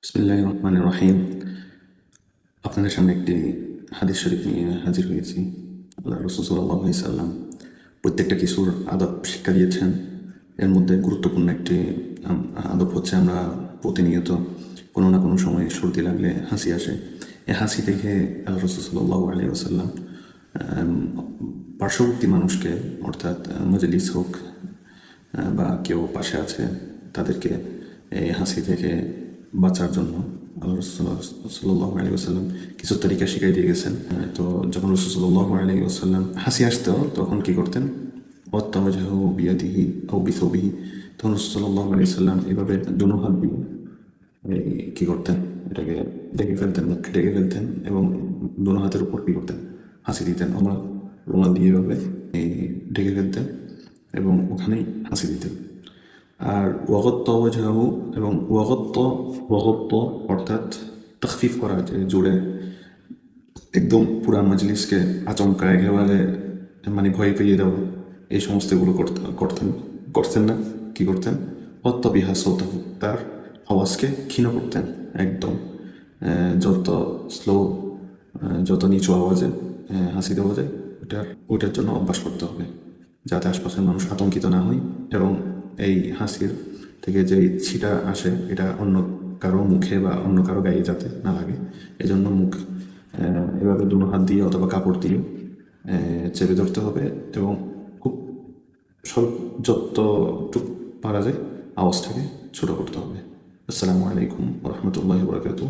বিসমিল্লাহির রহমানির রহিম। আপনাদের সামনে একটি হাদিস শরীফ নিয়ে হাজির হয়েছি। আল্লাহ রাসূল সাল্লাল্লাহু আলাইহি সাল্লাম প্রত্যেকটা কিছুর আদব শিক্ষা দিয়েছেন। এর মধ্যে গুরুত্বপূর্ণ একটি আদব হচ্ছে আমরা প্রতিনিয়ত কোনো না কোনো সময় সর্দি লাগলে হাসি আসে। এই হাসি দেখে আল্লাহ রাসূল সাল্লাল্লাহু আলাইহি ওয়াসাল্লাম পার্শ্ববর্তী মানুষকে, অর্থাৎ মজলিস হোক বা কেউ পাশে আছে, তাদেরকে এই হাসি থেকে বাঁচার জন্য আল্লাহ রাসূল সাল্লাল্লাহু আলাইহি ওয়াসাল্লাম কিছু তরিকা শিখিয়ে দিয়ে গেছেন। তো যখন রাসূল সাল্লাল্লাহু আলাইহি ওয়াসাল্লাম হাসি আসতো তখন কি করতেন? ওয়াত্তাওয়াজাহু বিয়াদিহি আও বিসাওবিহি, তখন রাসূল সাল্লাল্লাহু আলাইহি ওয়াসাল্লাম এভাবে দুনো হাত দিয়ে এই কি করতেন? এটাকে ঢেকে ফেলতেন, মুখকে ঢেকে ফেলতেন এবং দুনো হাতের উপর কি করতেন? হাসি দিতেন। আমরা রুমাল দিয়ে এভাবে এই ঢেকে ফেলতেন এবং ওখানেই হাসি দিতেন। আর ওয়াগত্ত ওয়াজহাহু, এবং ওয়াগত্ত অর্থাৎ তখফিফ করা, যে জুড়ে একদম পুরা মজলিসকে আচমকা একেবারে মানে ভয় পেয়ে দেওয়া, এই সমস্তগুলো করতেন না। কি করতেন? অত্তবিহা সৌতাহু, তার আওয়াজকে ক্ষীণ করতেন একদম। যত স্লো, যত নিচু আওয়াজে হাসি দেওয়া যায়, ওইটার জন্য অভ্যাস করতে হবে, যাতে আশপাশের মানুষ আতঙ্কিত না হয় এবং এই হাসির থেকে যে ছিটা আসে এটা অন্য কারো মুখে বা অন্য কারো গায়ে যাতে না লাগে। এজন্য মুখ এভাবে দুটো হাত দিয়ে অথবা কাপড় দিয়ে চেপে ধরতে হবে এবং খুব স্বল্প, যতটুকু পারা যায় আওয়াজটাকে ছোট করতে হবে। আসসালামু আলাইকুম ওয়া রাহমাতুল্লাহি ওয়া বারাকাতুহু।